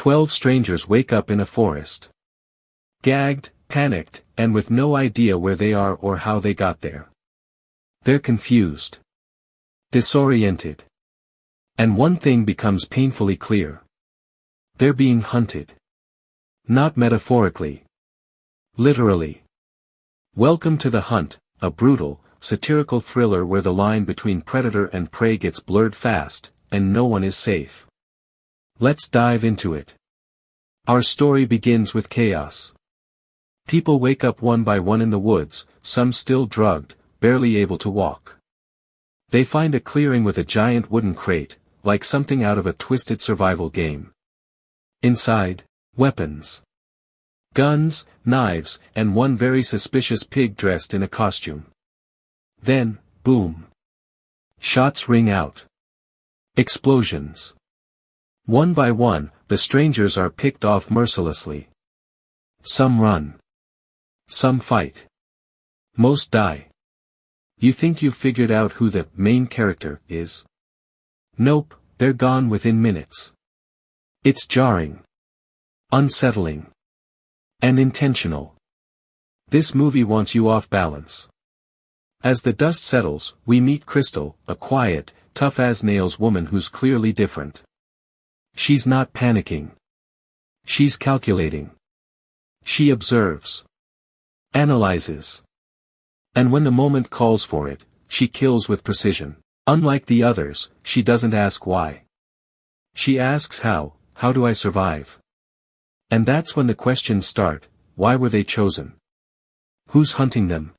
12 strangers wake up in a forest. Gagged, panicked, and with no idea where they are or how they got there. They're confused. Disoriented. And one thing becomes painfully clear. They're being hunted. Not metaphorically. Literally. Welcome to The Hunt, a brutal, satirical thriller where the line between predator and prey gets blurred fast, and no one is safe. Let's dive into it. Our story begins with chaos. People wake up one by one in the woods, some still drugged, barely able to walk. They find a clearing with a giant wooden crate, like something out of a twisted survival game. Inside, weapons. Guns, knives, and one very suspicious pig dressed in a costume. Then, boom. Shots ring out. Explosions. One by one, the strangers are picked off mercilessly. Some run. Some fight. Most die. You think you've figured out who the main character is? Nope, they're gone within minutes. It's jarring. Unsettling. And intentional. This movie wants you off balance. As the dust settles, we meet Crystal, a quiet, tough-as-nails woman who's clearly different. She's not panicking. She's calculating. She observes. Analyzes. And when the moment calls for it, she kills with precision. Unlike the others, she doesn't ask why. She asks how do I survive? And that's when the questions start: why were they chosen? Who's hunting them?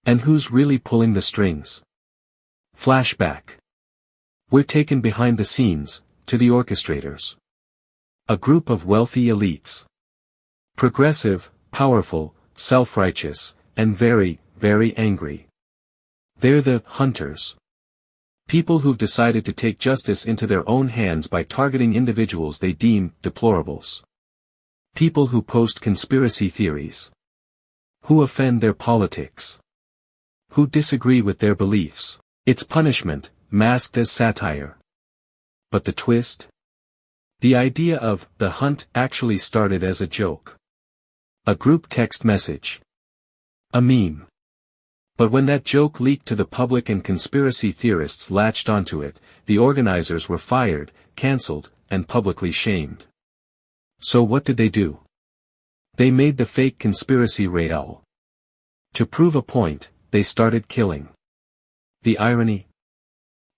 And who's really pulling the strings? Flashback. We're taken behind the scenes, to the orchestrators. A group of wealthy elites. Progressive, powerful, self-righteous, and very, very angry. They're the hunters. People who've decided to take justice into their own hands by targeting individuals they deem deplorables. People who post conspiracy theories. Who offend their politics. Who disagree with their beliefs. It's punishment, masked as satire. But the twist? The idea of The Hunt actually started as a joke. A group text message. A meme. But when that joke leaked to the public and conspiracy theorists latched onto it, the organizers were fired, cancelled, and publicly shamed. So what did they do? They made the fake conspiracy real. To prove a point, they started killing. The irony?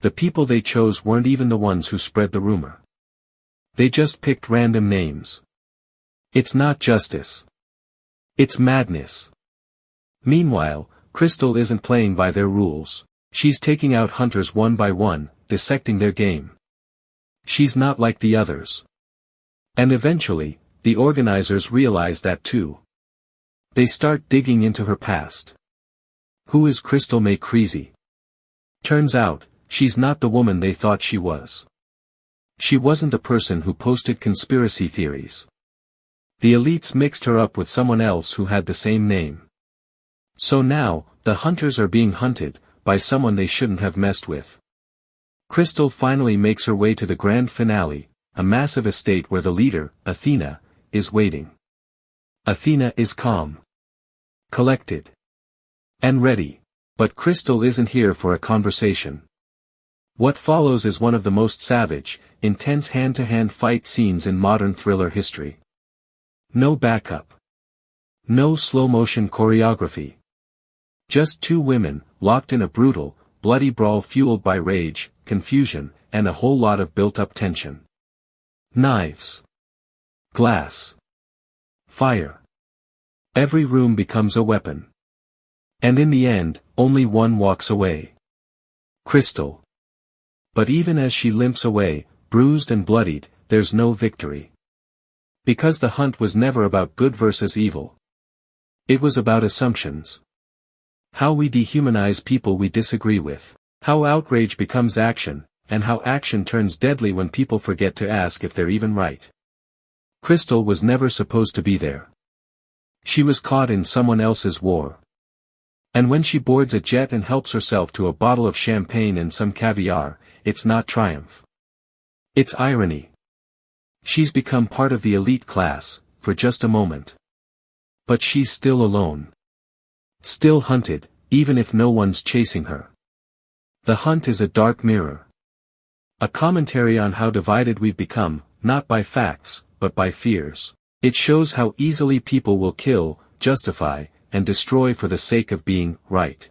The people they chose weren't even the ones who spread the rumor. They just picked random names. It's not justice. It's madness. Meanwhile, Crystal isn't playing by their rules. She's taking out hunters one by one, dissecting their game. She's not like the others. And eventually, the organizers realize that too. They start digging into her past. Who is Crystal May Creasy? Turns out, she's not the woman they thought she was. She wasn't the person who posted conspiracy theories. The elites mixed her up with someone else who had the same name. So now, the hunters are being hunted, by someone they shouldn't have messed with. Crystal finally makes her way to the grand finale, a massive estate where the leader, Athena, is waiting. Athena is calm. Collected. And ready. But Crystal isn't here for a conversation. What follows is one of the most savage, intense hand-to-hand fight scenes in modern thriller history. No backup. No slow-motion choreography. Just two women, locked in a brutal, bloody brawl fueled by rage, confusion, and a whole lot of built-up tension. Knives. Glass. Fire. Every room becomes a weapon. And in the end, only one walks away. Crystal. But even as she limps away, bruised and bloodied, there's no victory. Because the hunt was never about good versus evil. It was about assumptions. How we dehumanize people we disagree with. How outrage becomes action, and how action turns deadly when people forget to ask if they're even right. Crystal was never supposed to be there. She was caught in someone else's war. And when she boards a jet and helps herself to a bottle of champagne and some caviar, it's not triumph. It's irony. She's become part of the elite class, for just a moment. But she's still alone. Still hunted, even if no one's chasing her. The hunt is a dark mirror. A commentary on how divided we've become, not by facts, but by fears. It shows how easily people will kill, justify, and destroy for the sake of being right.